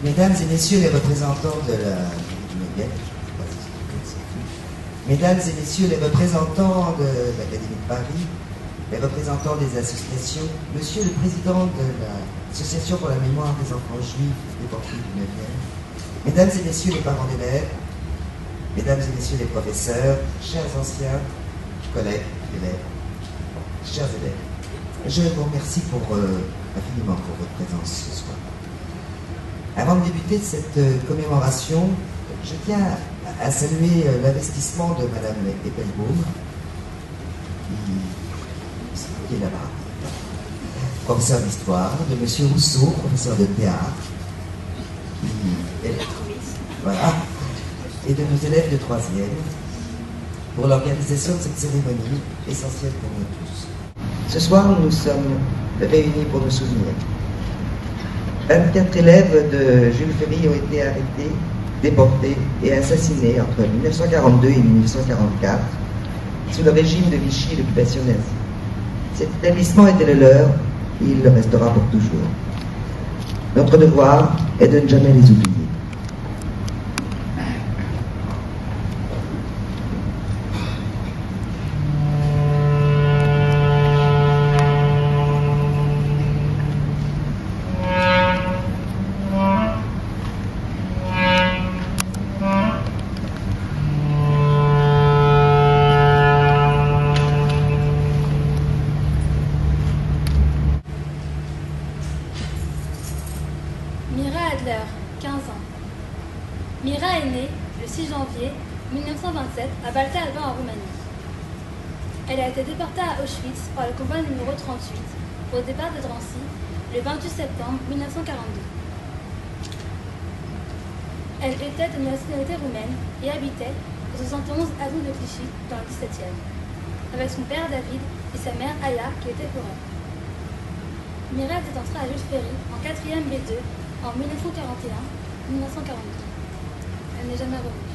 Mesdames et messieurs les représentants de la... Mesdames et messieurs les représentants de l'Académie de Paris, les représentants des associations, monsieur le président de l'Association pour la mémoire des enfants juifs déportés du 9e, mesdames et messieurs les parents d'élèves, mesdames et messieurs les professeurs, chers anciens, collègues, élèves, chers élèves, je vous remercie infiniment pour votre présence ce soir. Avant de débuter cette commémoration, je tiens à saluer l'investissement de Madame Eppelbaum, qui est là-bas, professeur d'histoire, de Monsieur Rousseau, professeur de théâtre, voilà, et de nos élèves de 3e, pour l'organisation de cette cérémonie essentielle pour nous tous. Ce soir, nous sommes réunis pour nous souvenir. 24 élèves de Jules Ferry ont été arrêtés, déportés et assassinés entre 1942 et 1944 sous le régime de Vichy et l'occupation nazie. Cet établissement était le leur et il le restera pour toujours. Notre devoir est de ne jamais les oublier. Par le convoi numéro 38 au départ de Drancy le 28 septembre 1942. Elle était de nationalité roumaine et habitait au 71 avenue de Clichy dans le 17e, avec son père David et sa mère Aya qui était pour elle. Mireille est entrée à Jules Ferry en 4e B2 en 1941-1942. Elle n'est jamais revenue.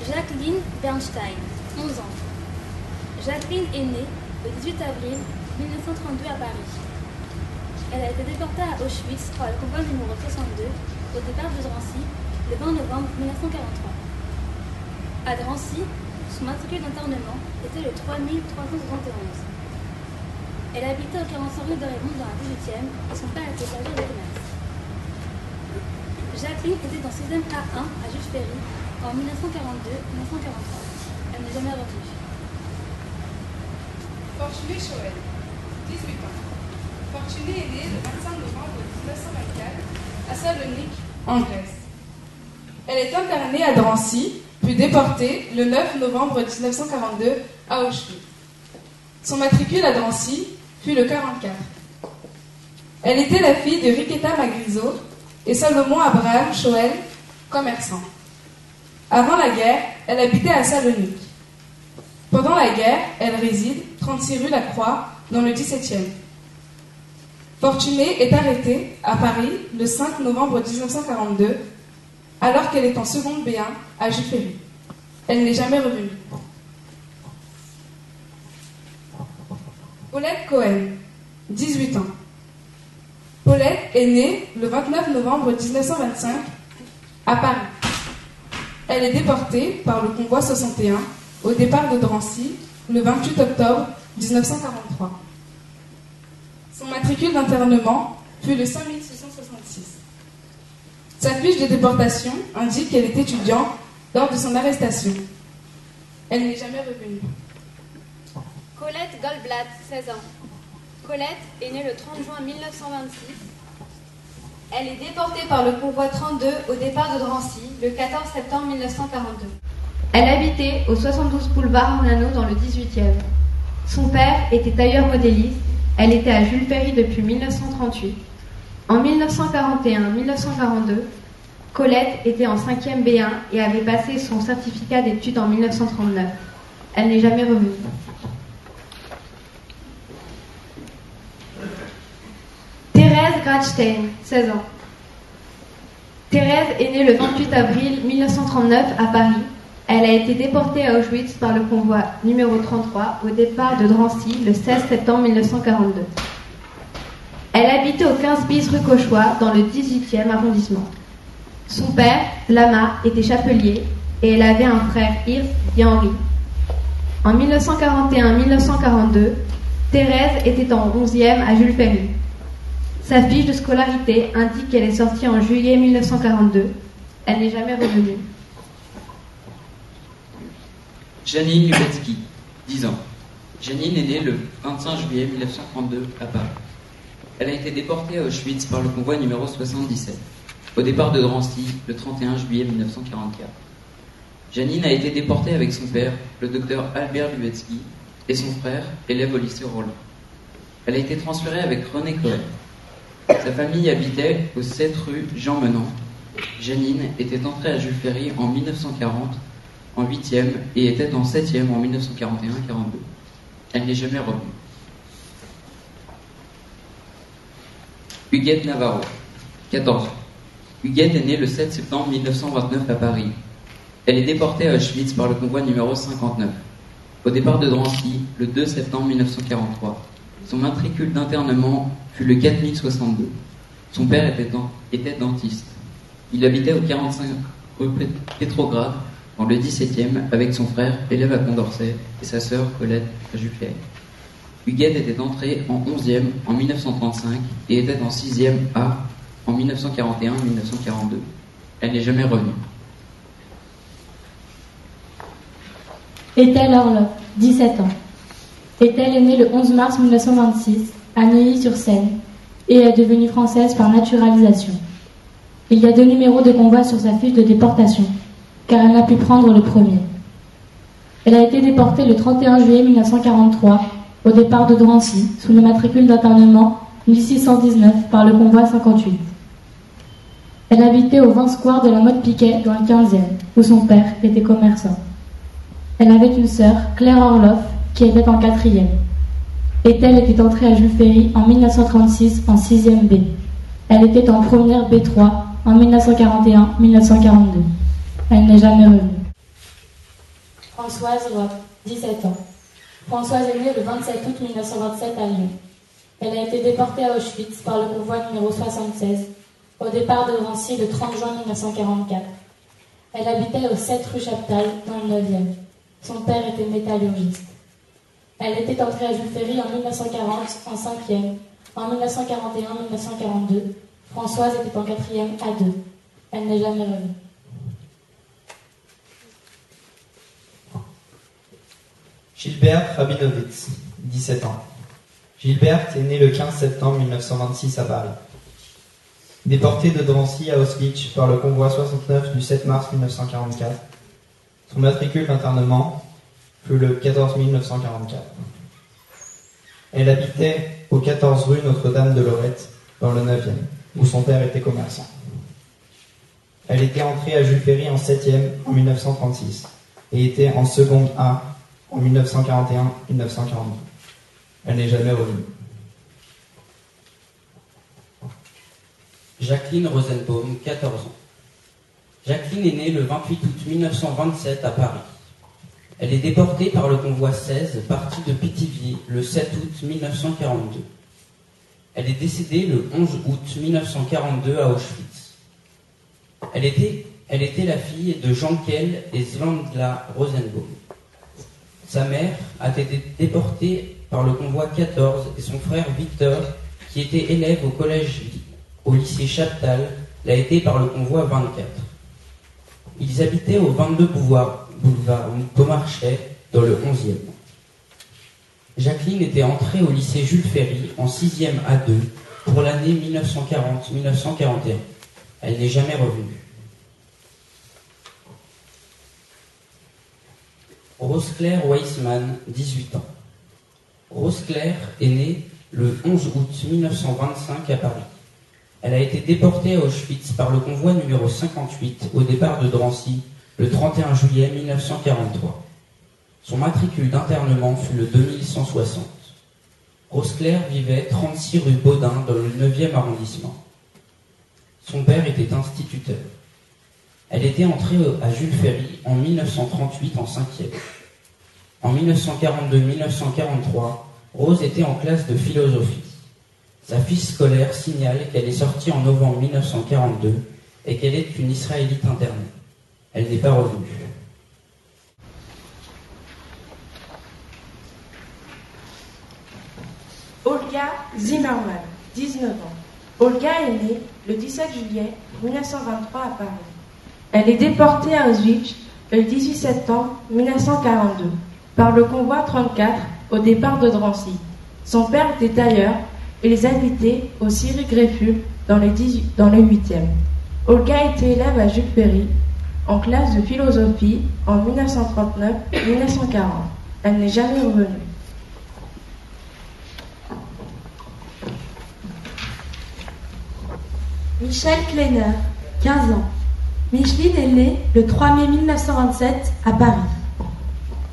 Jacqueline Bernstein, 11 ans. Jacqueline est née le 18 avril 1932 à Paris. Elle a été déportée à Auschwitz par le convoi numéro 62 au départ de Drancy le 20 novembre 1943. À Drancy, son matricule d'internement était le 3371. Elle habitait au 45 rue de Raymond dans la 18e et son père était chargé de commerce. Jacqueline était en 6e A1 à Jules Ferry en 1942-1943. Elle n'est jamais revenue. Fortuné Choël, 18 ans. Fortuné est né le 25 novembre 1924 à Salonique, en Grèce. Elle est internée à Drancy, puis déportée le 9 novembre 1942 à Auschwitz. Son matricule à Drancy fut le 44. Elle était la fille de Riquetta Magrizo et Salomon Abraham Choël, commerçant. Avant la guerre, elle habitait à Salonique. Pendant la guerre, elle réside 36 rue La Croix, dans le 17e. Fortunée est arrêtée à Paris le 5 novembre 1942, alors qu'elle est en seconde B1 à Jules Ferry. Elle n'est jamais revenue. Paulette Cohen, 18 ans. Paulette est née le 29 novembre 1925 à Paris. Elle est déportée par le convoi 61 au départ de Drancy le 28 octobre 1943. Son matricule d'internement fut le 5666. Sa fiche de déportation indique qu'elle est étudiante lors de son arrestation. Elle n'est jamais revenue. Colette Goldblatt, 16 ans. Colette est née le 30 juin 1926. Elle est déportée par le convoi 32 au départ de Drancy le 14 septembre 1942. Elle habitait au 72 boulevard Ornano dans le 18e. Son père était tailleur modéliste. Elle était à Jules Ferry depuis 1938. En 1941-1942, Colette était en 5e B1 et avait passé son certificat d'études en 1939. Elle n'est jamais revenue. Thérèse Gradstein, 16 ans. Thérèse est née le 28 avril 1939 à Paris. Elle a été déportée à Auschwitz par le convoi numéro 33 au départ de Drancy le 16 septembre 1942. Elle habitait au 15 bis rue Cauchois dans le 18e arrondissement. Son père, Lama, était chapelier et elle avait un frère, Yves, dit Henri. En 1941-1942, Thérèse était en 11e à Jules Ferry. Sa fiche de scolarité indique qu'elle est sortie en juillet 1942. Elle n'est jamais revenue. Janine Lubetsky, 10 ans. Janine est née le 25 juillet 1932 à Paris. Elle a été déportée à Auschwitz par le convoi numéro 77, au départ de Drancy le 31 juillet 1944. Janine a été déportée avec son père, le docteur Albert Lubetsky, et son frère, élève au lycée Roland. Elle a été transférée avec René Cohen. Sa famille habitait au 7 rue Jean Menant. Janine était entrée à Jules Ferry en 1940 en 8e et était en 7e en 1941-42. Elle n'est jamais revenue. Huguette Navarro, 14 ans. Huguette est née le 7 septembre 1929 à Paris. Elle est déportée à Auschwitz par le convoi numéro 59, au départ de Drancy le 2 septembre 1943. Son matricule d'internement fut le 4062. Son père était dentiste. Il habitait au 45 rue Pétrograd, dans le 17e, avec son frère, élève à Condorcet, et sa sœur, Colette, à Jules Ferry. Huguette était entrée en 11e en 1935 et était en 6e A en 1941-1942. Elle n'est jamais revenue. Ethel Orloff, 17 ans. Ethel est née le 11 mars 1926 à Neuilly-sur-Seine et est devenue française par naturalisation. Il y a 2 numéros de convoi sur sa fiche de déportation, car elle n'a pu prendre le premier. Elle a été déportée le 31 juillet 1943 au départ de Drancy sous le matricule d'internement 1619 par le convoi 58. Elle habitait au 20 square de la Motte Piquet dans le 15e, où son père était commerçant. Elle avait une sœur, Claire Orloff, qui était en 4e. Ethel était entrée à Jules Ferry en 1936 en 6e B. Elle était en première B3 en 1941-1942. Elle n'est jamais revenue. Françoise Roy, 17 ans. Françoise est née le 27 août 1927 à Lyon. Elle a été déportée à Auschwitz par le convoi numéro 76, au départ de Drancy le 30 juin 1944. Elle habitait au 7 rue Chaptal, dans le 9e. Son père était métallurgiste. Elle était entrée à Jules Ferry en 1940 en 5e. En 1941-1942, Françoise était en 4e A2. Elle n'est jamais revenue. Gilberte Rabinovitz, 17 ans. Gilberte est née le 15 septembre 1926 à Paris. Déportée de Drancy à Auschwitz par le convoi 69 du 7 mars 1944, son matricule d'internement fut le 14 944. Elle habitait au 14 rue Notre-Dame de Lorette, dans le 9e, où son père était commerçant. Elle était entrée à Jules Ferry en 7e en 1936 et était en seconde A en 1941-1942. Elle n'est jamais revenue. Jacqueline Rosenbaum, 14 ans. Jacqueline est née le 28 août 1927 à Paris. Elle est déportée par le convoi 16, parti de Pithiviers, le 7 août 1942. Elle est décédée le 11 août 1942 à Auschwitz. Elle était la fille de Jean-Kell et Zlandla Rosenbaum. Sa mère a été déportée par le convoi 14 et son frère Victor, qui était élève au lycée Chaptal, l'a été par le convoi 24. Ils habitaient au 22 boulevard Beaumarchais, dans le 11e. Jacqueline était entrée au lycée Jules Ferry en 6e A2 pour l'année 1940-1941. Elle n'est jamais revenue. Rose-Claire Weissman, 18 ans. Rose-Claire est née le 11 août 1925 à Paris. Elle a été déportée à Auschwitz par le convoi numéro 58 au départ de Drancy le 31 juillet 1943. Son matricule d'internement fut le 2160. Rose Claire vivait 36 rue Baudin dans le 9e arrondissement. Son père était instituteur. Elle était entrée à Jules Ferry en 1938 en 5e. En 1942-1943, Rose était en classe de philosophie. Sa fiche scolaire signale qu'elle est sortie en novembre 1942 et qu'elle est une Israélite internée. Elle n'est pas revenue. Olga Zimmermann, 19 ans. Olga est née le 17 juillet 1923 à Paris. Elle est déportée à Auschwitz le 18 septembre 1942 par le convoi 34 au départ de Drancy. Son père était tailleur et les habitait au Cyril Grefful dans le 8e. Olga était élève à Jules Ferry en classe de philosophie en 1939-1940. Elle n'est jamais revenue. Michel Kleiner, 15 ans. Micheline est née le 3 mai 1927 à Paris.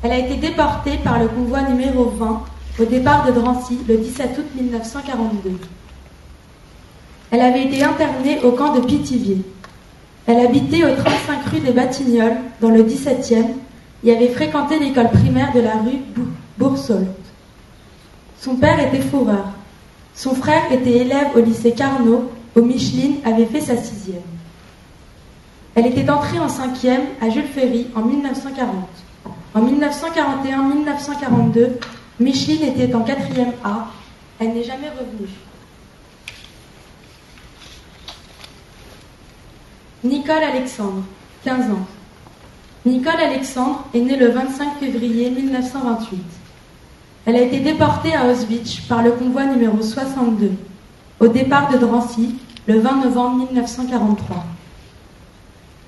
Elle a été déportée par le convoi numéro 20 au départ de Drancy le 17 août 1942. Elle avait été internée au camp de Pithiviers. Elle habitait au 35 rue des Batignolles, dans le 17e, et avait fréquenté l'école primaire de la rue Boursault. Son père était fourreur. Son frère était élève au lycée Carnot, où Micheline avait fait sa 6e. Elle était entrée en 5e à Jules Ferry en 1940. En 1941-1942, Micheline était en 4e A. Elle n'est jamais revenue. Nicole Alexandre, 15 ans. Nicole Alexandre est née le 25 février 1928. Elle a été déportée à Auschwitz par le convoi numéro 62, au départ de Drancy, le 20 novembre 1943.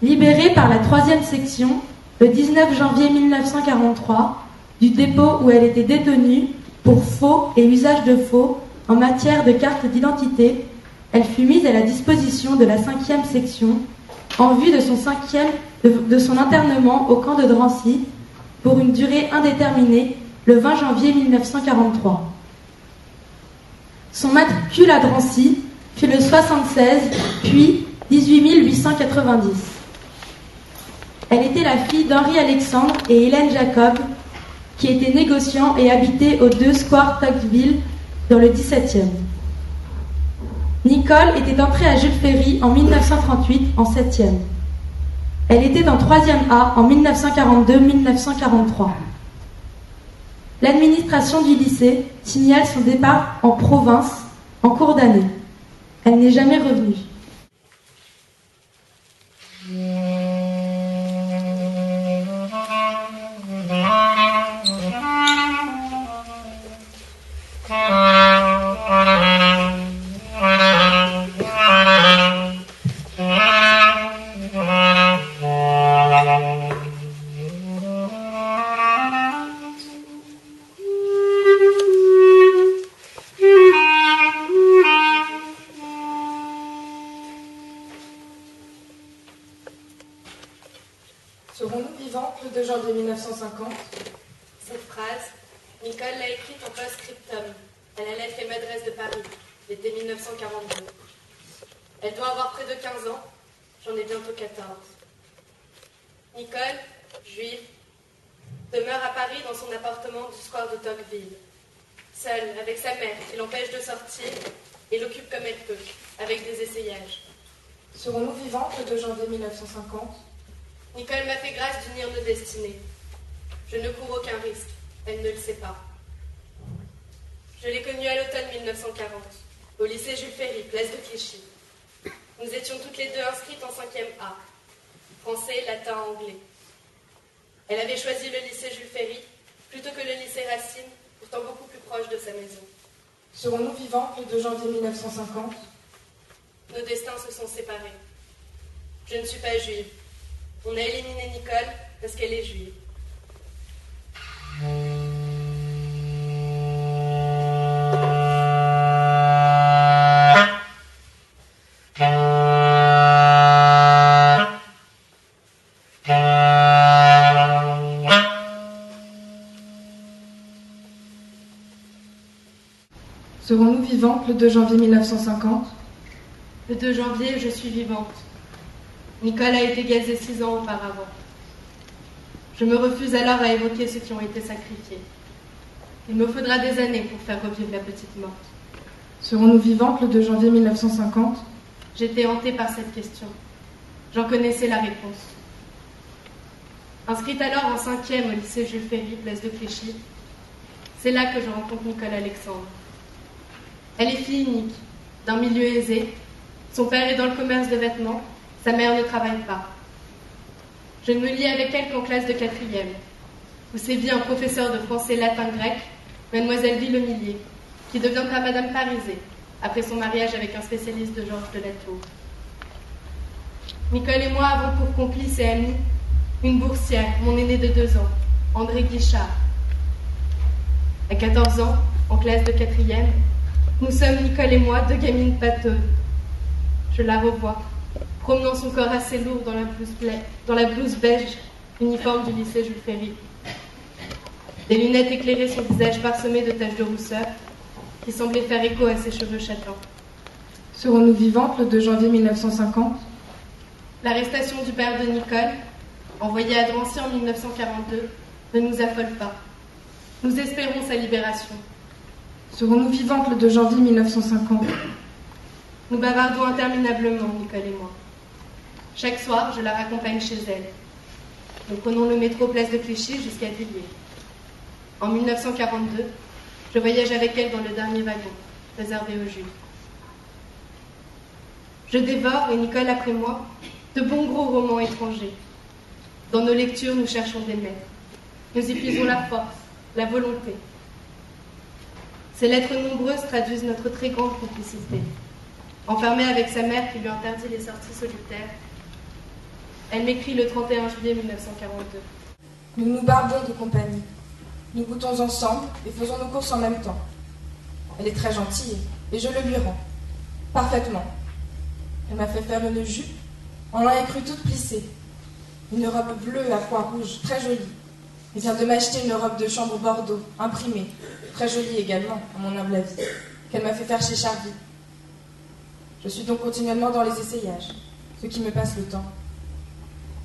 Libérée par la 3e section, le 19 janvier 1943, du dépôt où elle était détenue pour faux et usage de faux en matière de carte d'identité, elle fut mise à la disposition de la 5e section en vue de son internement au camp de Drancy pour une durée indéterminée le 20 janvier 1943. Son matricule à Drancy fut le 76, puis 18 890. Elle était la fille d'Henri Alexandre et Hélène Jacob, qui étaient négociants et habitaient au 2 Square Tocqueville, dans le 17e. Nicole était entrée à Jules Ferry en 1938 en 7e. Elle était en 3e A en 1942-1943. L'administration du lycée signale son départ en province en cours d'année. Elle n'est jamais revenue. Serons-nous vivants le 2 janvier 1950 ? Cette phrase, Nicole l'a écrite en post-scriptum à la lettre et m'adresse de Paris, l'été 1942. Elle doit avoir près de 15 ans, j'en ai bientôt 14. Nicole, juive, demeure à Paris dans son appartement du square de Tocqueville, seule avec sa mère qui l'empêche de sortir et l'occupe comme elle peut, avec des essayages. Serons-nous vivants le 2 janvier 1950 ? Nicole m'a fait grâce d'unir nos destinées. Je ne cours aucun risque, elle ne le sait pas. Je l'ai connue à l'automne 1940, au lycée Jules Ferry, place de Clichy. Nous étions toutes les deux inscrites en 5e A, français, latin, anglais. Elle avait choisi le lycée Jules Ferry plutôt que le lycée Racine, pourtant beaucoup plus proche de sa maison. Serons-nous vivants le 2 janvier 1950 ? Nos destins se sont séparés. Je ne suis pas juive. On a éliminé Nicole parce qu'elle est juive. Serons-nous vivantes le 2 janvier 1950? Le 2 janvier, je suis vivante. Nicole a été gazée 6 ans auparavant. Je me refuse alors à évoquer ceux qui ont été sacrifiés. Il me faudra des années pour faire revivre la petite morte. Serons-nous vivantes le 2 janvier 1950? J'étais hantée par cette question. J'en connaissais la réponse. Inscrite alors en 5e au lycée Jules Ferry, place de Clichy, c'est là que je rencontre Nicole Alexandre. Elle est fille unique, d'un milieu aisé. Son père est dans le commerce de vêtements, sa mère ne travaille pas. Je ne me lie avec elle qu'en classe de 4e, où sévit un professeur de français latin-grec, mademoiselle Villemillier, qui deviendra Madame Parisé, après son mariage avec un spécialiste de Georges de la Tour. Nicole et moi avons pour complice et amie une boursière, mon aînée de 2 ans, André Guichard. À 14 ans, en classe de 4e, nous sommes, Nicole et moi, 2 gamines pâteuses. Je la revois, promenant son corps assez lourd dans la blouse beige, uniforme du lycée Jules Ferry. Des lunettes éclairaient son visage parsemé de taches de rousseur, qui semblaient faire écho à ses cheveux châtains. Serons-nous vivantes le 2 janvier 1950? L'arrestation du père de Nicole, envoyé à Drancy en 1942, ne nous affole pas. Nous espérons sa libération. Serons-nous vivantes le 2 janvier 1950? Nous bavardons interminablement, Nicole et moi. Chaque soir, je la raccompagne chez elle. Nous prenons le métro place de Clichy jusqu'à Villiers. En 1942, je voyage avec elle dans le dernier wagon, réservé aux Juifs. Je dévore, et Nicole après moi, de bons gros romans étrangers. Dans nos lectures, nous cherchons des maîtres. Nous y puisons la force, la volonté. Ces lettres nombreuses traduisent notre très grande complicité. Enfermée avec sa mère qui lui interdit les sorties solitaires, elle m'écrit le 31 juillet 1942. Nous nous barbons de compagnie. Nous goûtons ensemble et faisons nos courses en même temps. Elle est très gentille et je le lui rends. Parfaitement. Elle m'a fait faire une jupe, on l'a cru toute plissée. Une robe bleue à pois rouges, très jolie. Elle vient de m'acheter une robe de chambre bordeaux, imprimée, très jolie également, à mon humble avis, qu'elle m'a fait faire chez Charlie. Je suis donc continuellement dans les essayages, ce qui me passe le temps.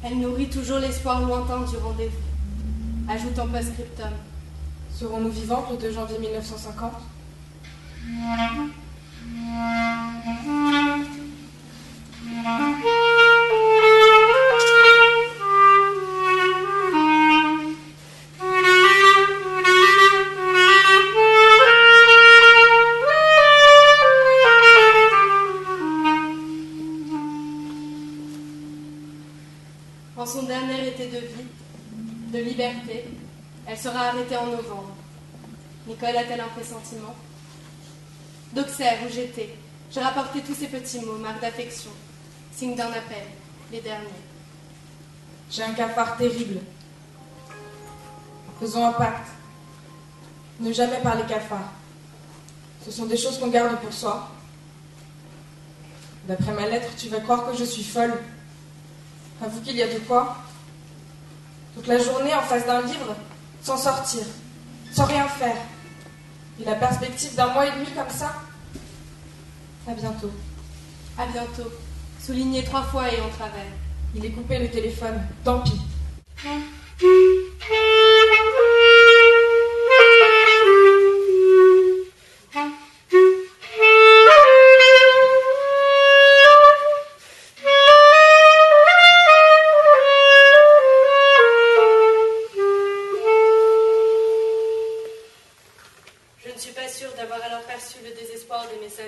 Elle nourrit toujours l'espoir lointain du rendez-vous, ajoute en post-scriptum. Serons-nous vivantes le 2 janvier 1950? En son dernier été de vie, de liberté, elle sera arrêtée en novembre. Nicole a-t-elle un pressentiment? D'Auxerre, où j'étais, j'ai rapporté tous ces petits mots, marques d'affection, signe d'un appel, les derniers. J'ai un cafard terrible. Faisons un pacte. Ne jamais parler cafard. Ce sont des choses qu'on garde pour soi. D'après ma lettre, tu vas croire que je suis folle. Avoue qu'il y a de quoi. Toute la journée en face d'un livre, sans sortir, sans rien faire. Et la perspective d'un mois et demi comme ça. À bientôt. À bientôt. Souligné 3 fois et en travers. Il est coupé le téléphone. Tant pis.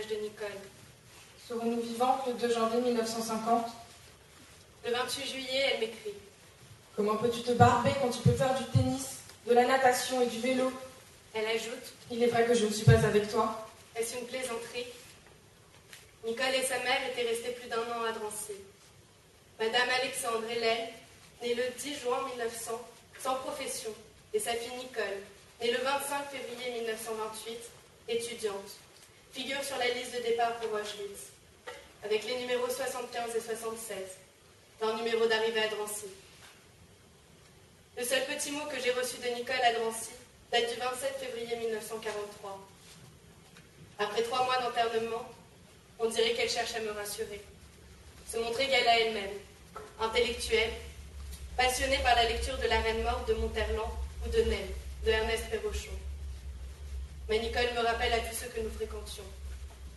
De Nicole. Serons-nous vivantes le 2 janvier 1950? Le 28 juillet, elle m'écrit. Comment peux-tu te barber quand tu peux faire du tennis, de la natation et du vélo? Elle ajoute. Il est vrai que je ne suis pas avec toi. Est-ce une plaisanterie? Nicole et sa mère étaient restées plus d'1 an à Drancy. Madame Alexandre Hélène, née le 10 juin 1900, sans profession, et sa fille Nicole, née le 25 février 1928, étudiante, figure sur la liste de départ pour Auschwitz, avec les numéros 75 et 76, leur numéro d'arrivée à Drancy. Le seul petit mot que j'ai reçu de Nicole à Drancy date du 27 février 1943. Après 3 mois d'internement, on dirait qu'elle cherche à me rassurer. Se montrer égale à elle-même, intellectuelle, passionnée par la lecture de La Reine morte de Monterland ou de Nell, de Ernest Pérochon. Mais Nicole me rappelle à tous ceux que nous fréquentions.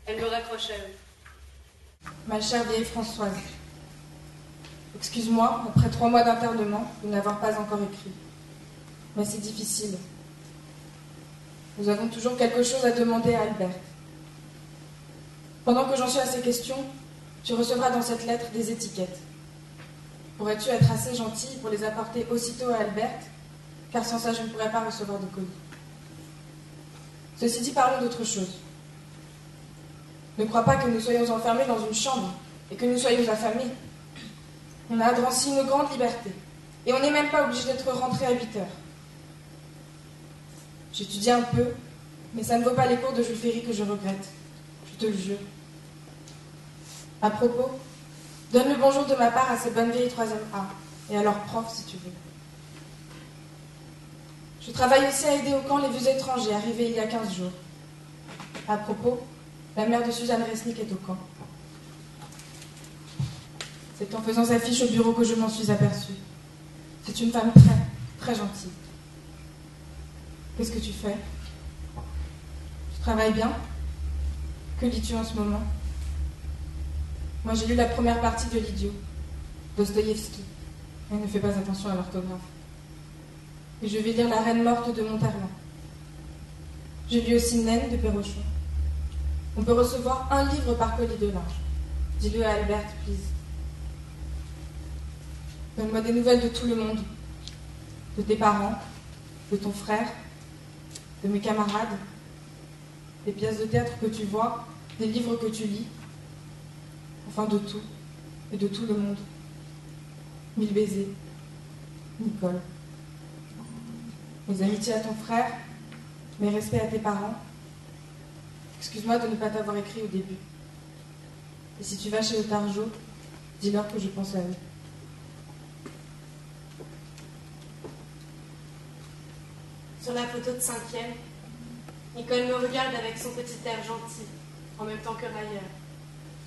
Elle me raccroche à eux. Ma chère vieille Françoise, excuse-moi, après 3 mois d'internement, de n'avoir pas encore écrit. Mais c'est difficile. Nous avons toujours quelque chose à demander à Albert. Pendant que j'en suis à ces questions, tu recevras dans cette lettre des étiquettes. Pourrais-tu être assez gentille pour les apporter aussitôt à Albert, car sans ça je ne pourrais pas recevoir de colis. Ceci dit, parlons d'autre chose. Ne crois pas que nous soyons enfermés dans une chambre et que nous soyons affamés. On a à Drancy une grande liberté, et on n'est même pas obligé d'être rentré à 8 heures. J'étudie un peu, mais ça ne vaut pas les cours de Jules Ferry que je regrette. Je te le jure. À propos, donne le bonjour de ma part à ces bonnes vieilles 3e A, et à leurs profs si tu veux. Je travaille aussi à aider au camp les vieux étrangers arrivés il y a 15 jours. À propos, la mère de Suzanne Resnick est au camp. C'est en faisant sa fiche au bureau que je m'en suis aperçue. C'est une femme très, très gentille. Qu'est-ce que tu fais? Tu travailles bien? Que lis-tu en ce moment? Moi, j'ai lu la première partie de L'Idiot, Dostoïevski. Elle ne fait pas attention à l'orthographe. Et je vais lire La Reine morte de Monterland. J'ai lu aussi Naine de Pérochon. On peut recevoir un livre par colis de linge. Dis-le à Albert, please. Donne-moi des nouvelles de tout le monde. De tes parents, de ton frère, de mes camarades, des pièces de théâtre que tu vois, des livres que tu lis. Enfin de tout, et de tout le monde. 1000 baisers. Nicole. Mes amitiés à ton frère, mes respects à tes parents. Excuse-moi de ne pas t'avoir écrit au début. Et si tu vas chez Otarjo, dis-leur que je pense à eux. Sur la photo de 5e, Nicole me regarde avec son petit air gentil, en même temps que Railleur.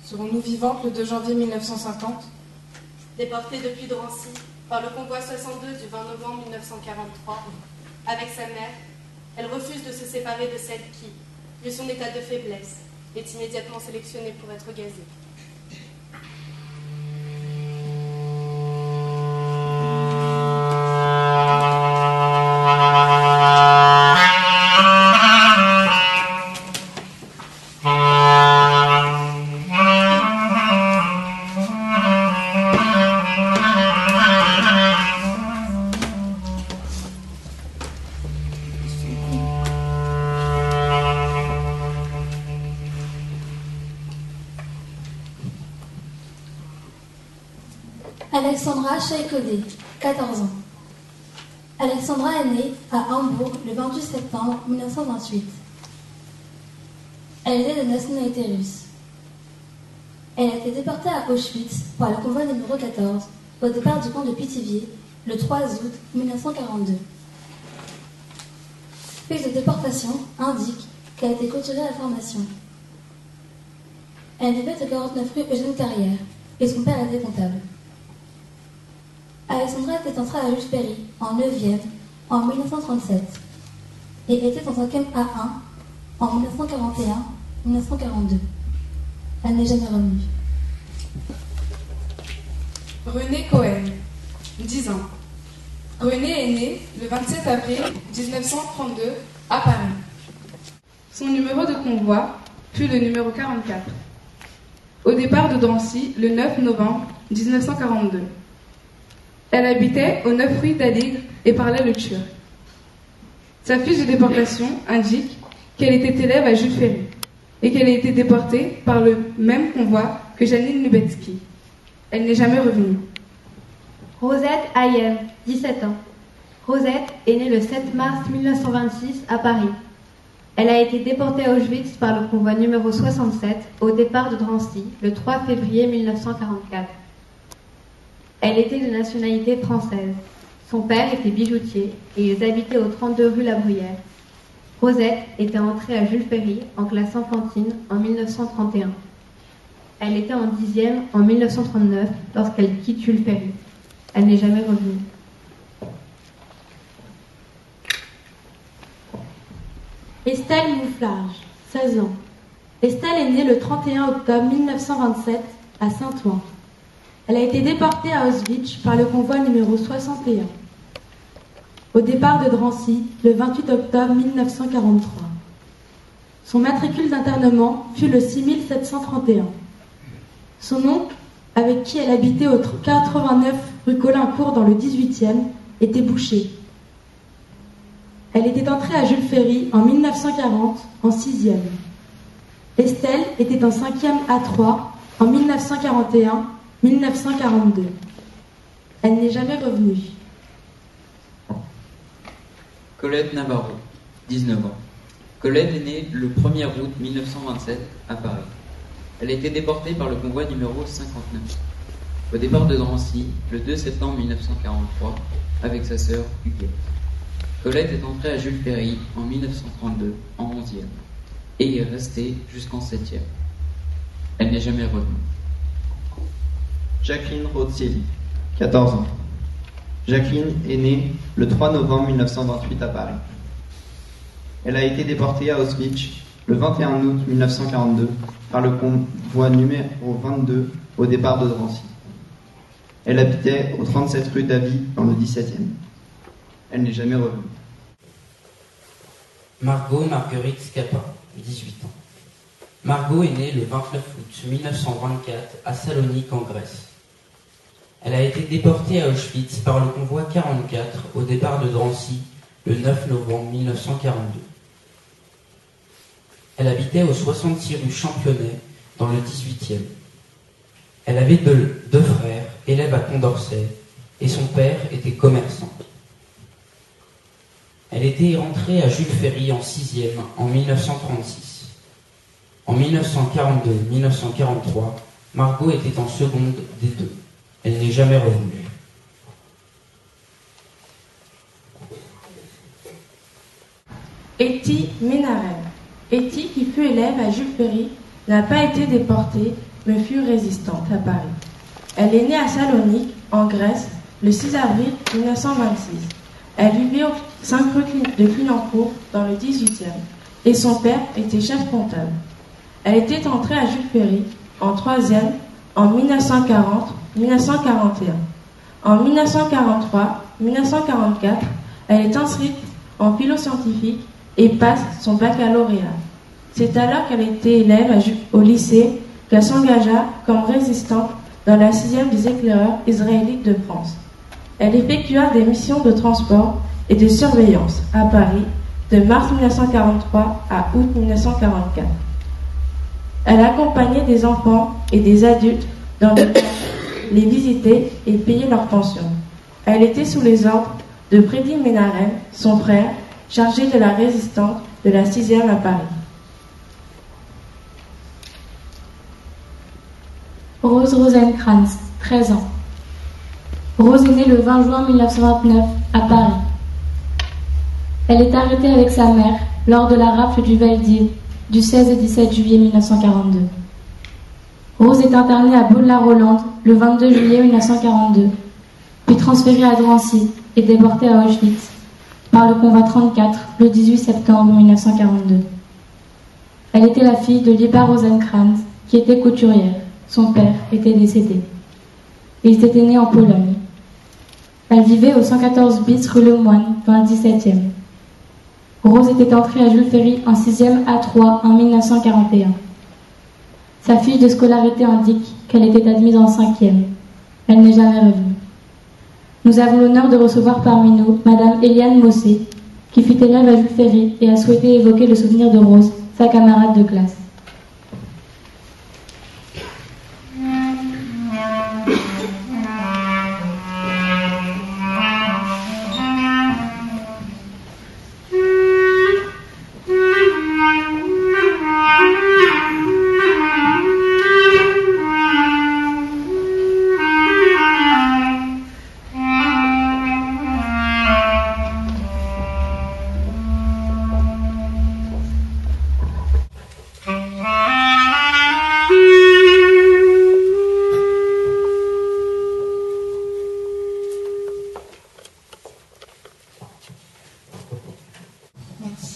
Serons-nous vivantes le 2 janvier 1950 ? Déportée depuis Drancy par le convoi 62 du 20 novembre 1943, avec sa mère, elle refuse de se séparer de celle qui, vu son état de faiblesse, est immédiatement sélectionnée pour être gazée. Alexandra Chaïkodé, 14 ans. Alexandra est née à Hambourg le 28 septembre 1928. Elle est de nationalité russe. Elle a été déportée à Auschwitz par le convoi numéro 14 au départ du camp de Pithiviers le 3 août 1942. Fiche de déportation indique qu'elle a été clôturée à la formation. Elle vivait au 49 rue Eugène Carrière et son père était comptable. Alexandra était entrée à Jules Ferry en 9e en 1937 et était en 5e A1 en 1941-1942. Elle n'est jamais revenue. René Cohen, 10 ans. René est né le 27 avril 1932 à Paris. Son numéro de convoi fut le numéro 44. Au départ de Drancy le 9 novembre 1942. Elle habitait au 9 rue d'Aligre et parlait le turc. Sa fiche de déportation indique qu'elle était élève à Jules Ferry et qu'elle a été déportée par le même convoi que Janine Lubetsky. Elle n'est jamais revenue. Rosette Hayem, 17 ans. Rosette est née le 7 mars 1926 à Paris. Elle a été déportée à Auschwitz par le convoi numéro 67 au départ de Drancy le 3 février 1944. Elle était de nationalité française. Son père était bijoutier et ils habitaient au 32 rue La Bruyère. Rosette était entrée à Jules Ferry en classe enfantine en 1931. Elle était en 10e en 1939 lorsqu'elle quitte Jules Ferry. Elle n'est jamais revenue. Estelle Mouflarge, 16 ans. Estelle est née le 31 octobre 1927 à Saint-Ouen. Elle a été déportée à Auschwitz par le convoi numéro 61. Au départ de Drancy, le 28 octobre 1943. Son matricule d'internement fut le 6731. Son oncle, avec qui elle habitait au 89 rue Colincourt dans le 18e, était boucher. Elle était entrée à Jules Ferry en 1940 en 6e. Estelle était en 5e A3 en 1941-1942. Elle n'est jamais revenue. Colette Navarro, 19 ans. Colette est née le 1er août 1927 à Paris. Elle a été déportée par le convoi numéro 59. Au départ de Drancy, le 2 septembre 1943, avec sa sœur Huguette. Colette est entrée à Jules Ferry en 1932, en 11e, et y est restée jusqu'en 7e. Elle n'est jamais revenue. Jacqueline Rothschild, 14 ans. Jacqueline est née le 3 novembre 1928 à Paris. Elle a été déportée à Auschwitz le 21 août 1942 par le convoi numéro 22 au départ de Drancy. Elle habitait au 37 rue Davy dans le 17e. Elle n'est jamais revenue. Margot Marguerite Scapin, 18 ans. Margot est née le 29 août 1924 à Salonique en Grèce. Elle a été déportée à Auschwitz par le convoi 44 au départ de Drancy le 9 novembre 1942. Elle habitait au 66 rue Championnet dans le 18e. Elle avait deux frères, élèves à Condorcet, et son père était commerçant. Elle était rentrée à Jules Ferry en 6e en 1936. En 1942-1943, Margot était en seconde des deux. Elle n'est jamais revenue. Etty Ménarel. Etty, qui fut élève à Jules Ferry, n'a pas été déportée, mais fut résistante à Paris. Elle est née à Salonique, en Grèce, le 6 avril 1926. Elle vivait au 5 rue de Clignancourt, dans le 18e, et son père était chef comptable. Elle était entrée à Jules Ferry, en 3e, en 1940-1941. En 1943-1944, elle est inscrite en philo-scientifique et passe son baccalauréat. C'est alors qu'elle était élève au lycée qu'elle s'engagea comme résistante dans la 6e des éclaireurs israélites de France. Elle effectua des missions de transport et de surveillance à Paris de mars 1943 à août 1944. Elle accompagnait des enfants et des adultes dans le camp, les visitait et payait leur pension. Elle était sous les ordres de Freddy Ménarel, son frère, chargé de la résistance de la 6e à Paris. Rose Rosenkrantz, 13 ans. Rose est née le 20 juin 1929 à Paris. Elle est arrêtée avec sa mère lors de la rafle du Val-d'Île du 16 et 17 juillet 1942. Rose est internée à Baudelaire-Hollande le 22 juillet 1942, puis transférée à Drancy et déportée à Auschwitz par le convoi 34 le 18 septembre 1942. Elle était la fille de Liba Rosenkrantz, qui était couturière. Son père était décédé. Ils étaient nés en Pologne. Elle vivait au 114 bis rue Lemoine, dans le 17e. Rose était entrée à Jules Ferry en 6e A3 en 1941. Sa fiche de scolarité indique qu'elle était admise en 5e. Elle n'est jamais revenue. Nous avons l'honneur de recevoir parmi nous Madame Eliane Mossé, qui fut élève à Jules Ferry et a souhaité évoquer le souvenir de Rose, sa camarade de classe.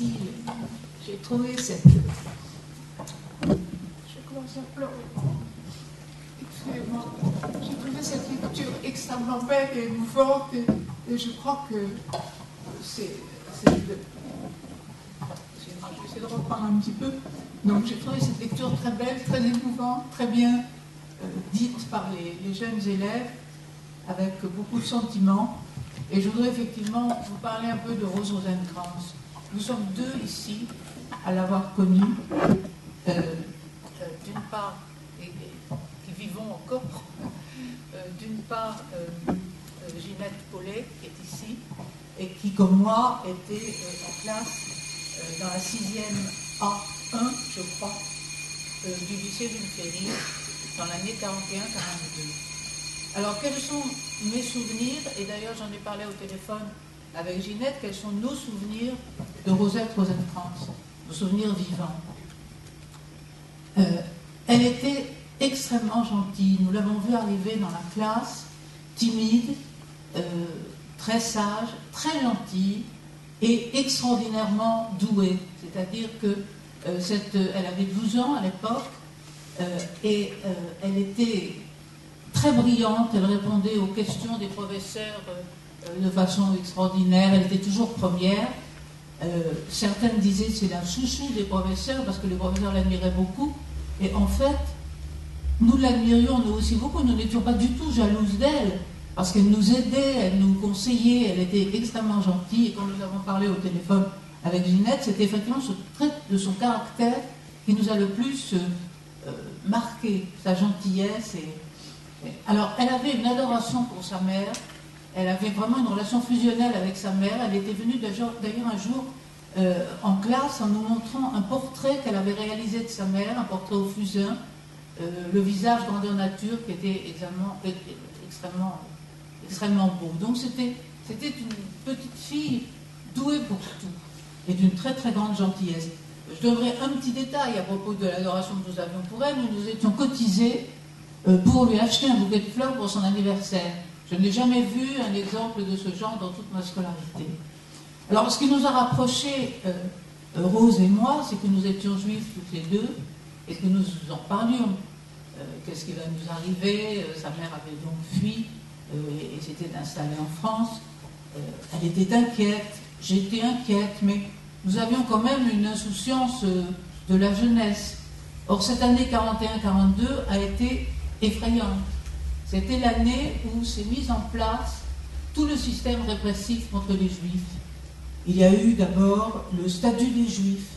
aussi, j'ai trouvé cette... Je commence à pleurer. Excusez-moi. J'ai trouvé cette lecture extrêmement belle et émouvante et je crois que c'est je vais essayer de reprendre un petit peu. Donc j'ai trouvé cette lecture très belle, très émouvante, très bien dite par les jeunes élèves, avec beaucoup de sentiments. Et je voudrais effectivement vous parler un peu de Rose Rosenkrantz. Nous sommes deux ici à l'avoir connue, d'une part, et qui vivons encore, d'une part Ginette Paulet, qui est ici, et qui, comme moi, était en classe dans la 6e A1, je crois, du lycée Jules Ferry, dans l'année 41-42. Alors, quels sont mes souvenirs? Et d'ailleurs, j'en ai parlé au téléphone avec Ginette. Quels sont nos souvenirs de Rosette Rosenkrantz, nos souvenirs vivants? Elle était extrêmement gentille. Nous l'avons vue arriver dans la classe, timide, très sage, très gentille et extraordinairement douée. C'est-à-dire que elle avait 12 ans à l'époque et elle était très brillante. Elle répondait aux questions des professeurs de façon extraordinaire. Elle était toujours première. Certaines disaient que c'est la chouchou des professeurs parce que les professeurs l'admiraient beaucoup. Et en fait, nous l'admirions nous aussi beaucoup. Nous n'étions pas du tout jalouses d'elle parce qu'elle nous aidait, elle nous conseillait, elle était extrêmement gentille. Et quand nous avons parlé au téléphone avec Ginette, c'était effectivement ce trait de son caractère qui nous a le plus marqué, sa gentillesse. Alors, elle avait une adoration pour sa mère. Elle avait vraiment une relation fusionnelle avec sa mère. Elle était venue d'ailleurs un jour en classe en nous montrant un portrait qu'elle avait réalisé de sa mère, un portrait au fusain, le visage grandeur nature qui était extrêmement beau. Donc c'était une petite fille douée pour tout et d'une très très grande gentillesse. Je donnerai un petit détail à propos de l'adoration que nous avions pour elle. Nous nous étions cotisés pour lui acheter un bouquet de fleurs pour son anniversaire. Je n'ai jamais vu un exemple de ce genre dans toute ma scolarité. Alors, ce qui nous a rapprochés, Rose et moi, c'est que nous étions juifs toutes les deux et que nous en parlions. Qu'est-ce qui va nous arriver? Sa mère avait donc fui et s'était installée en France. Elle était inquiète, j'étais inquiète, mais nous avions quand même une insouciance de la jeunesse. Or, cette année 41-42 a été effrayante. C'était l'année où s'est mis en place tout le système répressif contre les Juifs. Il y a eu d'abord le statut des Juifs,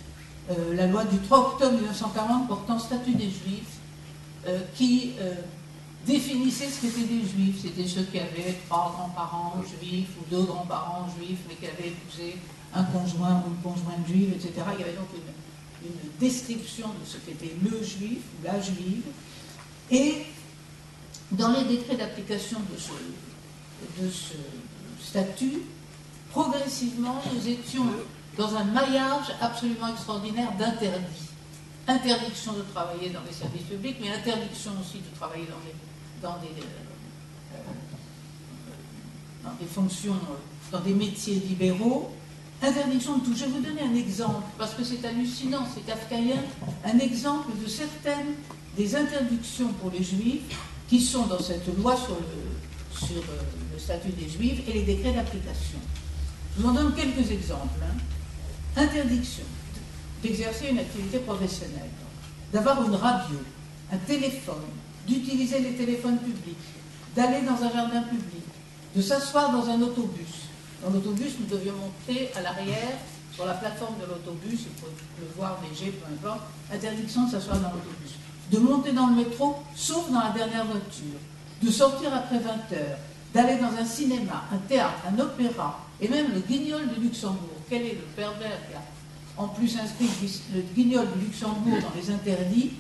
la loi du 3 octobre 1940 portant statut des Juifs, qui définissait ce qu'étaient des Juifs. C'était ceux qui avaient 3 grands-parents juifs ou 2 grands-parents juifs, mais qui avaient épousé un conjoint ou une conjointe juive, etc. Il y avait donc une description de ce qu'était le juif ou la juive. Et dans les décrets d'application de ce statut, progressivement, nous étions dans un maillage absolument extraordinaire d'interdits. Interdiction de travailler dans les services publics, mais interdiction aussi de travailler dans des fonctions, dans des métiers libéraux. Interdiction de tout. Je vais vous donner un exemple, parce que c'est hallucinant, c'est kafkaïen, un exemple de certaines des interdictions pour les Juifs qui sont dans cette loi sur le statut des Juifs et les décrets d'application. Je vous en donne quelques exemples. Interdiction d'exercer une activité professionnelle, d'avoir une radio, un téléphone, d'utiliser les téléphones publics, d'aller dans un jardin public, de s'asseoir dans un autobus. Dans l'autobus, nous devions monter à l'arrière, sur la plateforme de l'autobus, il faut le voir léger, peu importe, interdiction de s'asseoir dans l'autobus. De monter dans le métro, sauf dans la dernière voiture, de sortir après 20 heures, d'aller dans un cinéma, un théâtre, un opéra, et même le Guignol de Luxembourg. Quel est le pervers qui a en plus inscrit le Guignol de Luxembourg dans les interdits?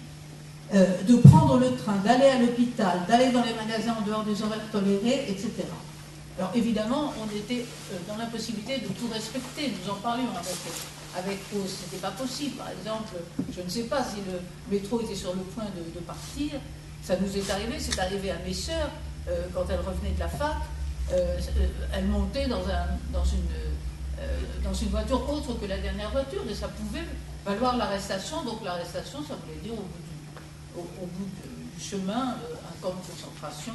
De prendre le train, d'aller à l'hôpital, d'aller dans les magasins en dehors des horaires tolérés, etc. Alors évidemment, on était dans l'impossibilité de tout respecter. Nous en parlions avec Rose. C'était pas possible. Par exemple, je ne sais pas si le métro était sur le point de partir. Ça nous est arrivé. C'est arrivé à mes sœurs quand elles revenaient de la fac. Elles montaient dans une dans une voiture autre que la dernière voiture, et ça pouvait valoir l'arrestation. Donc l'arrestation, ça voulait dire au bout du chemin, un camp de concentration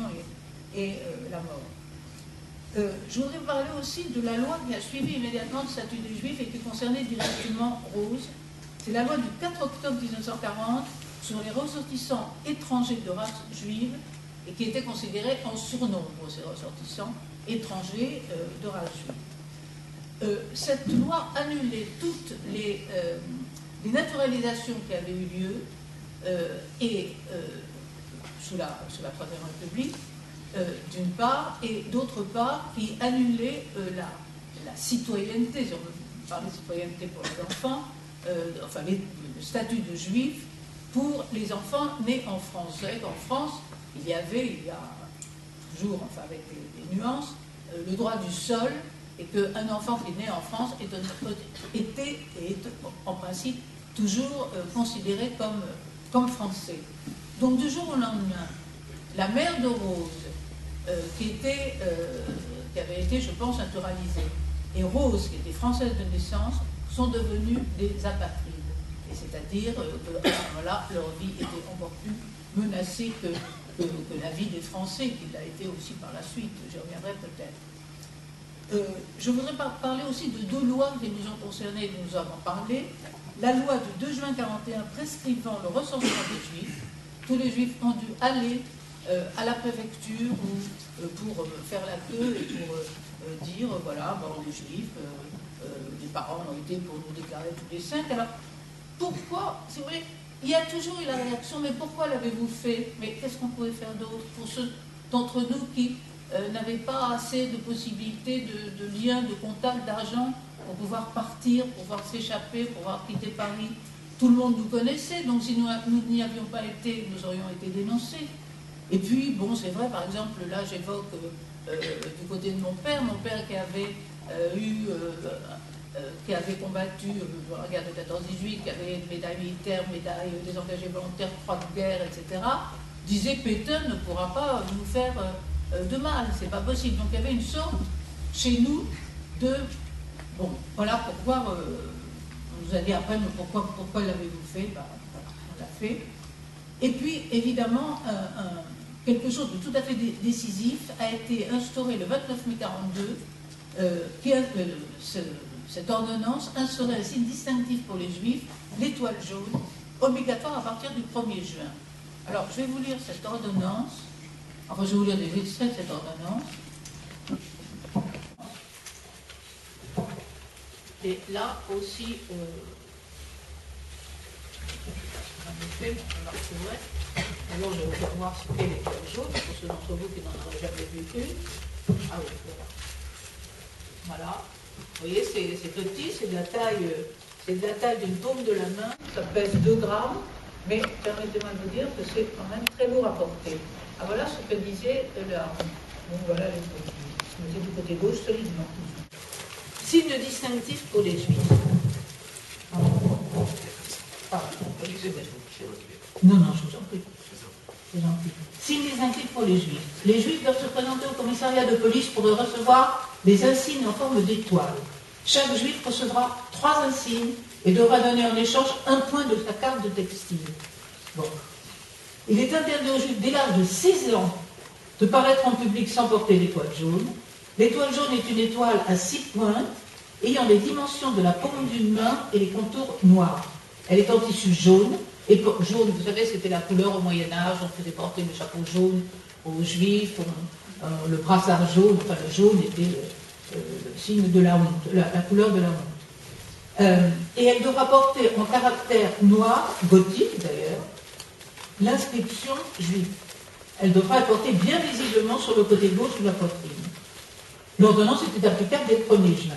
et la mort. Je voudrais parler aussi de la loi qui a suivi immédiatement le statut des Juifs et qui concernait directement Rose. C'est la loi du 4 octobre 1940 sur les ressortissants étrangers de race juive et qui était considérée en surnombre, ces ressortissants étrangers de race juive. Cette loi annulait toutes les naturalisations qui avaient eu lieu sous la Troisième République, d'une part, et d'autre part, qui annulait la citoyenneté, si on veut parler de citoyenneté pour les enfants, le statut de juif pour les enfants nés en France. Vous savez qu'en France, il y a toujours, avec des nuances, le droit du sol, et qu'un enfant qui est né en France était et est en principe toujours considéré comme français. Donc du jour au lendemain, la mère de Rose, qui avait été, je pense, naturalisée, et Rose, qui était française de naissance, sont devenus des apatrides. Et c'est-à-dire qu'à ce moment-là, leur vie était encore plus menacée que la vie des Français, qui l'a été aussi par la suite. J'y reviendrai peut-être. Je voudrais parler aussi de deux lois qui nous ont concernés et dont nous avons parlé. La loi du 2 juin 1941 prescrivant le recensement des Juifs. Tous les Juifs ont dû aller à la préfecture pour faire la queue et pour dire, voilà, bon, les Juifs, les parents ont été pour nous déclarer tous les 5. Alors, pourquoi, si vous voulez, il y a toujours eu la réaction, mais pourquoi l'avez-vous fait? Mais qu'est-ce qu'on pouvait faire d'autre pour ceux d'entre nous qui n'avaient pas assez de possibilités de liens, de contacts, d'argent pour pouvoir partir, pour pouvoir s'échapper, pour pouvoir quitter Paris? Tout le monde nous connaissait, donc si nous n'y avions pas été, nous aurions été dénoncés. Et puis, bon, c'est vrai, par exemple, là j'évoque du côté de mon père qui avait qui avait combattu dans la guerre de 14-18, qui avait une médaille militaire, médaille des engagés volontaires, croix de guerre, etc., disait Pétain ne pourra pas nous faire de mal, c'est pas possible. Donc il y avait une sorte, chez nous, de... Bon, voilà pourquoi, on nous a dit après, mais pourquoi l'avez-vous fait? Ben, voilà, on l'a fait. Et puis, évidemment, quelque chose de tout à fait décisif a été instauré le 29 mai 1942, cette ordonnance instaurait un signe distinctif pour les Juifs, l'étoile jaune, obligatoire à partir du 1er juin. Alors, je vais vous lire cette ordonnance, enfin, je vais vous lire des extraits de cette ordonnance. Et là aussi, en effet, on la retrouverait. Alors, je vais vous faire voir ce qu'est l'étoile jaune, pour ceux d'entre vous qui n'en auraient jamais vu une. Ah oui, voilà. Voilà. Vous voyez, c'est petit, c'est de la taille d'une paume de la main, ça pèse 2 grammes, mais permettez-moi de vous dire que c'est quand même très lourd à porter. Ah, voilà ce que disait la... Bon, voilà les produits. Je mettais du côté gauche solidement. Signe distinctif pour les Juifs. Ah, non, je vous en prie. C'est gentil. Signe distinctif pour les Juifs. Les Juifs doivent se présenter au commissariat de police pour recevoir des insignes en forme d'étoile. Chaque Juif recevra 3 insignes et devra donner en échange 1 point de sa carte de textile. Bon. Il est interdit aux Juifs dès l'âge de 6 ans de paraître en public sans porter l'étoile jaune. L'étoile jaune est une étoile à 6 pointes, ayant les dimensions de la paume d'une main et les contours noirs. Elle est en tissu jaune, et jaune, vous savez, c'était la couleur au Moyen-Âge, on faisait porter le chapeau jaune aux Juifs, le brassard jaune, enfin le jaune était le signe de la honte, la couleur de la honte. Et elle devra porter en caractère noir, gothique d'ailleurs, l'inscription juive. Elle devra être portée bien visiblement sur le côté gauche de la poitrine. L'ordonnance était applicable dès le 1er juin.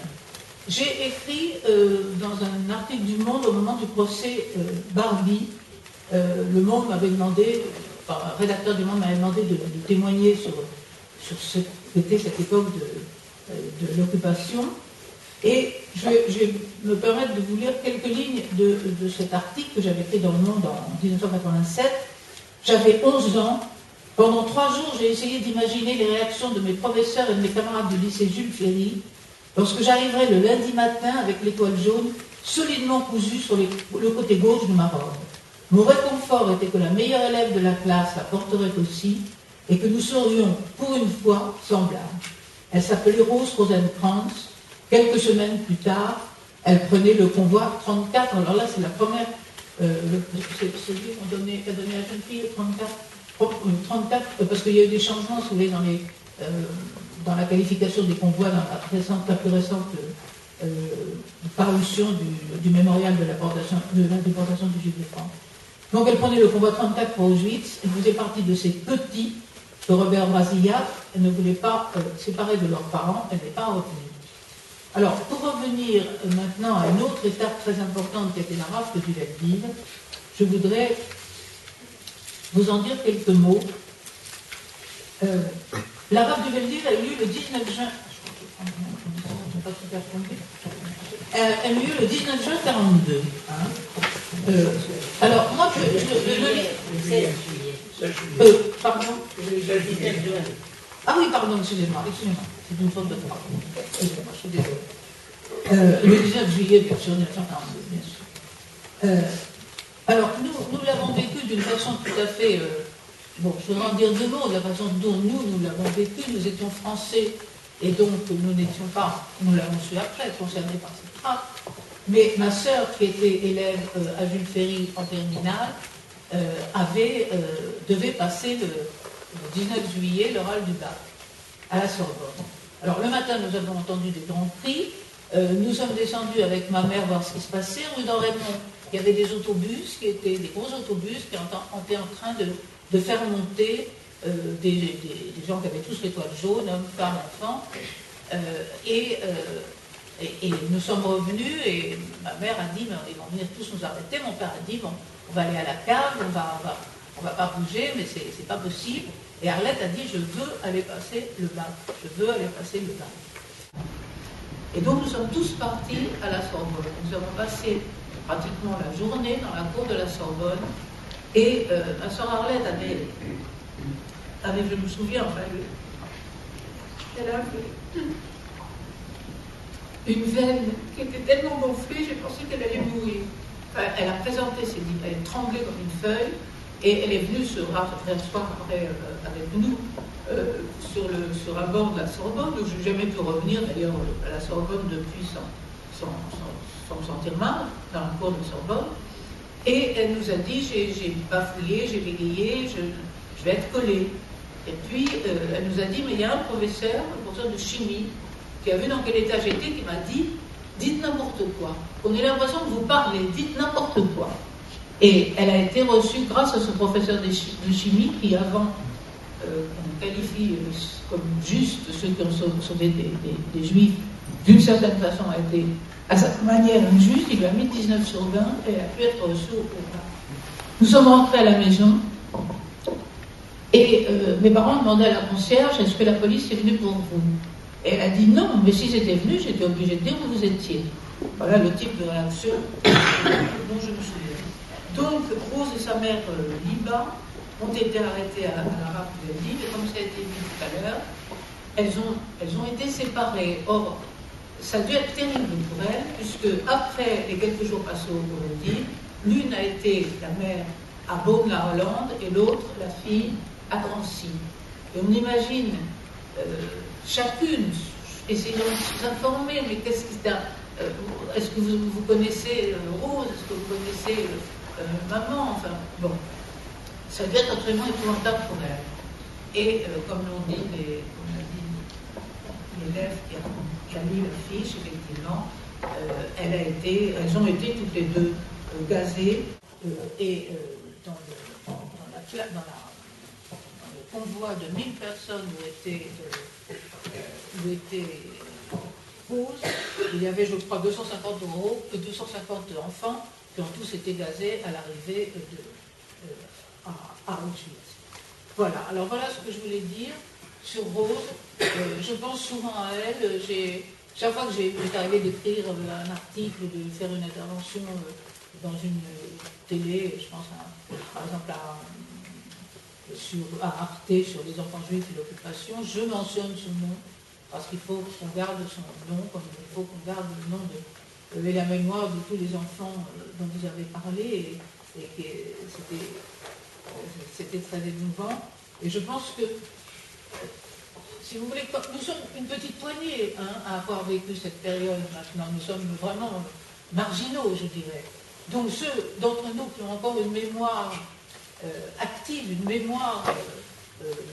J'ai écrit dans un article du Monde au moment du procès Barbie, le Monde m'avait demandé, enfin, un rédacteur du Monde m'avait demandé de témoigner sur ce qu'était cette époque de l'occupation. Et je vais me permettre de vous lire quelques lignes de cet article que j'avais écrit dans le Monde en 1987. J'avais 11 ans. Pendant 3 jours, j'ai essayé d'imaginer les réactions de mes professeurs et de mes camarades du lycée Jules Ferry. lorsque j'arriverai le lundi matin avec l'étoile jaune solidement cousue sur le côté gauche de ma robe. Mon réconfort était que la meilleure élève de la classe la porterait aussi, et que nous serions, pour une fois, semblables. Elle s'appelait Rose Rosenkrantz. Quelques semaines plus tard, elle prenait le convoi 34. Alors là, c'est la première, c'est celui qu'a donné la jeune fille, 34, parce qu'il y a eu des changements, si vous voulez, dans la qualification des convois, dans la plus récente parution du mémorial de la déportation du Juif de France. Donc elle prenait le convoi 34 pour Auschwitz, elle faisait partie de ces petits que Robert Brasilia ne voulait pas séparer de leurs parents, elle n'est pas retenue. Alors, pour revenir maintenant à une autre étape très importante qui était la rafle du Veldiv, je voudrais vous en dire quelques mots. La rafle du Veldiv a eu lieu le 19 juin. Elle a eu lieu le 19 juin 1942. Alors, moi, pardon. Ah oui, pardon, excusez-moi, c'est une faute de droit. Excusez-moi, je suis désolée. Le 19 juillet, bien sûr, 1942, bien sûr. Alors, nous l'avons vécu d'une façon tout à fait... bon, je voudrais en dire deux mots de la façon dont nous l'avons vécu. Nous étions français, et donc nous n'étions pas, nous l'avons su après, concernés par cette trappe. Mais ma sœur, qui était élève à Jules Ferry en terminale, devait passer le 19 juillet l'oral du bac à la Sorbonne. Alors le matin, nous avons entendu des grands cris. Nous sommes descendus avec ma mère voir ce qui se passait. Rue d'Oremont, il y avait des autobus, qui étaient des gros autobus, qui étaient en train de faire monter des gens qui avaient tous l'étoile jaune, hommes, femmes, enfants. Et nous sommes revenus et ma mère a dit, ils vont venir tous nous arrêter. Mon père a dit, bon, on va aller à la cave, on va pas bouger, mais c'est pas possible. Et Arlette a dit, je veux aller passer le bac. Je veux aller passer le bac. Et donc nous sommes tous partis à la Sorbonne. Nous avons passé pratiquement la journée dans la cour de la Sorbonne. Et ma soeur Arlette avait, je me souviens, enfin, elle avait une veine qui était tellement gonflée, j'ai pensé qu'elle allait mourir. Enfin, elle a présenté ses livres, elle tremblait comme une feuille, et elle est venue se rasseoir après avec nous sur un bord de la Sorbonne, où je n'ai jamais pu revenir d'ailleurs à la Sorbonne depuis sans me sentir mal, dans la cour de la Sorbonne. Et elle nous a dit, j'ai bafouillé, j'ai bégayé, je vais être collée. Et puis elle nous a dit, mais il y a un professeur de chimie, qui a vu dans quel état j'étais, qui m'a dit, dites n'importe quoi. On a l'impression de vous parler, dites n'importe quoi. Et elle a été reçue grâce à ce professeur de chimie qui, avant qu'on qualifie comme juste ceux qui ont sauvé des juifs, d'une certaine façon a été, à sa manière, injuste. Il lui a mis 19 sur 20 et elle a pu être reçue au programme. Nous sommes rentrés à la maison et mes parents demandaient à la concierge, est-ce que la police est venue pour vous? Et elle a dit non, mais si c'était venu, j'étais obligée de dire où vous étiez. Voilà le type de réaction dont je me souviens. Donc, Rose et sa mère, Liba, ont été arrêtées à la rafle de Veldiv, et comme ça a été dit tout à l'heure, elles ont été séparées. Or, ça a dû être terrible pour elles, puisque après les quelques jours passés au Veldiv, l'une a été la mère à Beaune-la-Hollande et l'autre, la fille, à Drancy. Et on imagine chacune essayant de s'informer, mais qu'est-ce qui est-ce que vous connaissez Rose, est-ce que vous connaissez maman, enfin bon, ça devient absolument épouvantable pour elle. Et comme l'ont dit l'élève qui a lu la fiche, effectivement, elles ont été toutes les deux gazées et dans le convoi de 1000 personnes où était Rose, il y avait, je crois, 250 enfants qui ont tous été gazés à l'arrivée à Auschwitz. Voilà, alors voilà ce que je voulais dire sur Rose. Je pense souvent à elle. Chaque fois que j'ai arrivé d'écrire un article, de faire une intervention dans une télé, je pense par exemple à Arte sur les enfants juifs et l'occupation, je mentionne son nom parce qu'il faut qu'on garde son nom, comme il faut qu'on garde le nom de la mémoire de tous les enfants dont vous avez parlé, et que c'était très émouvant. Et je pense que, si vous voulez, nous sommes une petite poignée à avoir vécu cette période maintenant. Nous sommes vraiment marginaux, je dirais. Donc ceux d'entre nous qui ont encore une mémoire active, une mémoire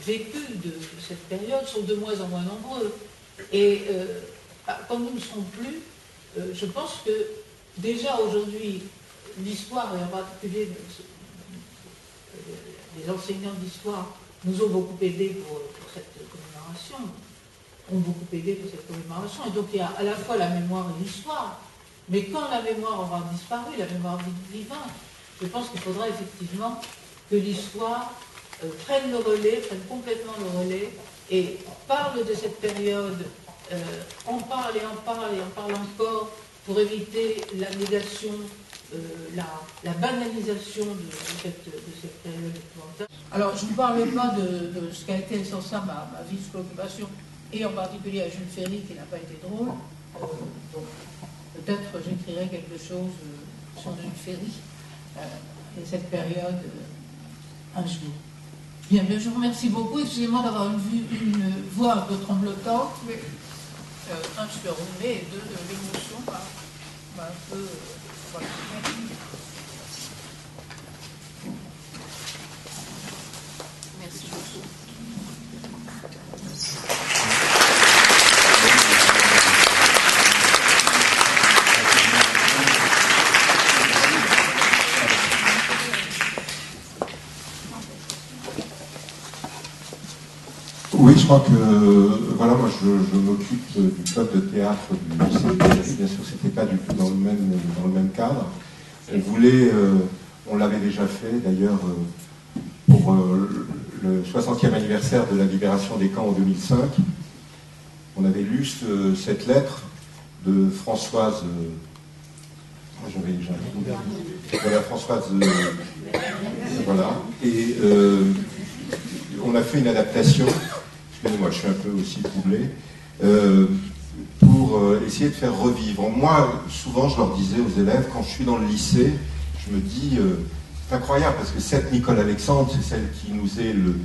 vécue de cette période sont de moins en moins nombreux. Et quand nous ne serons plus, je pense que déjà aujourd'hui, l'histoire, et en particulier les enseignants d'histoire, nous ont beaucoup aidés pour cette commémoration, et donc il y a à la fois la mémoire et l'histoire, mais quand la mémoire aura disparu, la mémoire vivante, je pense qu'il faudra effectivement que l'histoire prenne le relais, prenne complètement le relais, et parle de cette période, en parle encore, pour éviter la négation, la banalisation de cette période épouvantable. Alors, je ne parle pas de ce qu'a été sans ça ma vive préoccupation, et en particulier à Jules Ferry, qui n'a pas été drôle. Donc, peut-être j'écrirai quelque chose sur Jules Ferry et cette période un jour. Bien, je vous remercie beaucoup. Excusez-moi d'avoir une voix un peu tremblotante, mais un, je suis enrhumée, et deux, de l'émotion m'a un peu... Voilà. Merci beaucoup. Oui, je crois que, voilà, moi je m'occupe du club de théâtre du lycée de Paris. Bien sûr, c'était pas du tout dans le même cadre. On voulait, on l'avait déjà fait d'ailleurs pour le 60e anniversaire de la libération des camps en 2005. On avait lu cette lettre de Françoise, voilà, Françoise, voilà, et on a fait une adaptation. Excusez-moi, je suis un peu aussi troublé, pour essayer de faire revivre. Moi, souvent, je leur disais aux élèves, quand je suis dans le lycée, je me dis, c'est incroyable, parce que cette Nicole Alexandre, c'est celle qui nous est le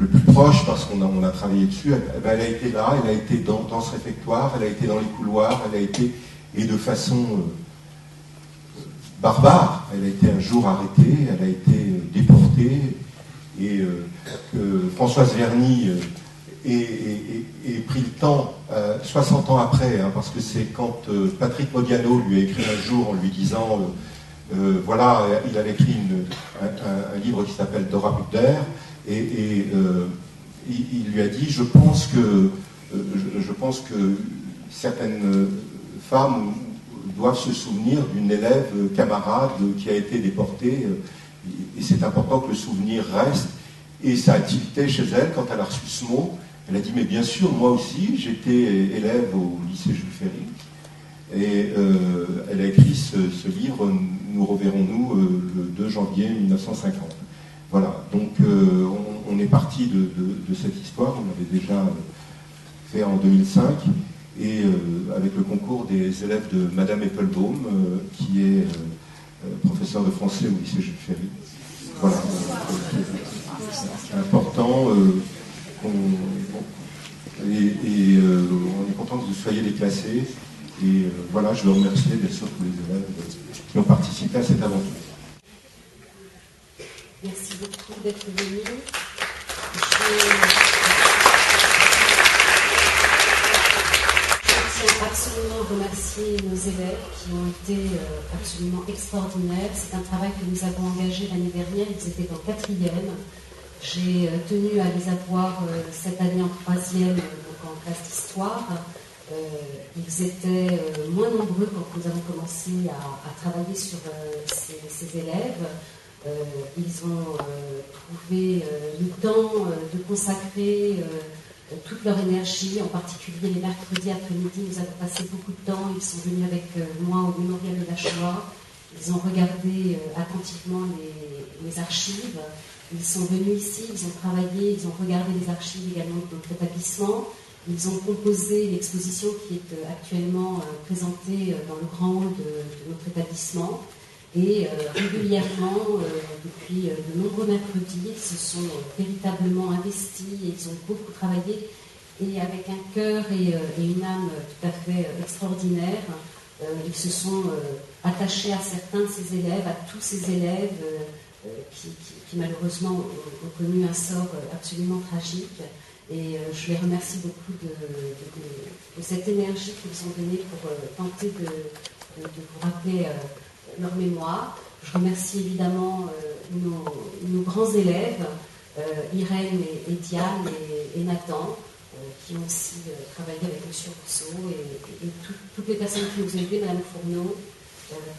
plus proche, parce qu'on a travaillé dessus, elle a été là, elle a été dans ce réfectoire, elle a été dans les couloirs, elle a été, et de façon barbare, elle a été un jour arrêtée, elle a été déportée, et que Françoise Verny et pris le temps, 60 ans après, parce que c'est quand Patrick Modiano lui a écrit un jour en lui disant, voilà, il avait écrit un livre qui s'appelle Dora Buder, et il lui a dit, je pense que certaines femmes doivent se souvenir d'une élève camarade qui a été déportée, et c'est important que le souvenir reste. Et ça a tilté chez elle quand elle a reçu ce mot. Elle a dit, mais bien sûr, moi aussi, j'étais élève au lycée Jules Ferry. Et elle a écrit ce livre, Nous reverrons-nous, le 2 janvier 1950. Voilà, donc on est parti de cette histoire, on l'avait déjà fait en 2005, et avec le concours des élèves de Madame Eppelbaum, qui est professeure de français au lycée Jules Ferry. Voilà, c'est important. On est content que vous soyez déclassés. Et voilà, je veux remercier bien sûr tous les élèves qui ont participé à cette aventure. Merci beaucoup d'être venus. Je tiens absolument à remercier nos élèves qui ont été absolument extraordinaires. C'est un travail que nous avons engagé l'année dernière. Ils étaient en 4e. J'ai tenu à les avoir cette année en 3e, donc en classe d'histoire. Ils étaient moins nombreux quand nous avons commencé à travailler sur ces élèves. Ils ont trouvé le temps de consacrer toute leur énergie, en particulier les mercredis après-midi. Nous avons passé beaucoup de temps. Ils sont venus avec moi au mémorial de la Shoah. Ils ont regardé attentivement les archives. Ils sont venus ici, ils ont travaillé, ils ont regardé les archives également de notre établissement. Ils ont composé l'exposition qui est actuellement présentée dans le grand hall de notre établissement. Et régulièrement, depuis de nombreux mercredis, ils se sont véritablement investis et ils ont beaucoup travaillé. Et avec un cœur et une âme tout à fait extraordinaires, ils se sont attachés à certains de ces élèves, à tous ces élèves qui malheureusement ont connu un sort absolument tragique. Et je les remercie beaucoup de cette énergie qu'ils ont donnée pour tenter de vous rappeler leur mémoire. Je remercie évidemment nos grands élèves, Irène et Diane et Nathan, qui ont aussi travaillé avec M. Rousseau et toutes les personnes qui nous ont aidés, Mme Fourneau,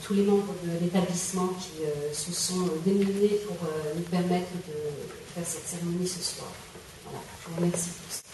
tous les membres de l'établissement qui se sont démenés pour nous permettre de faire cette cérémonie ce soir. Voilà, je vous remercie tous.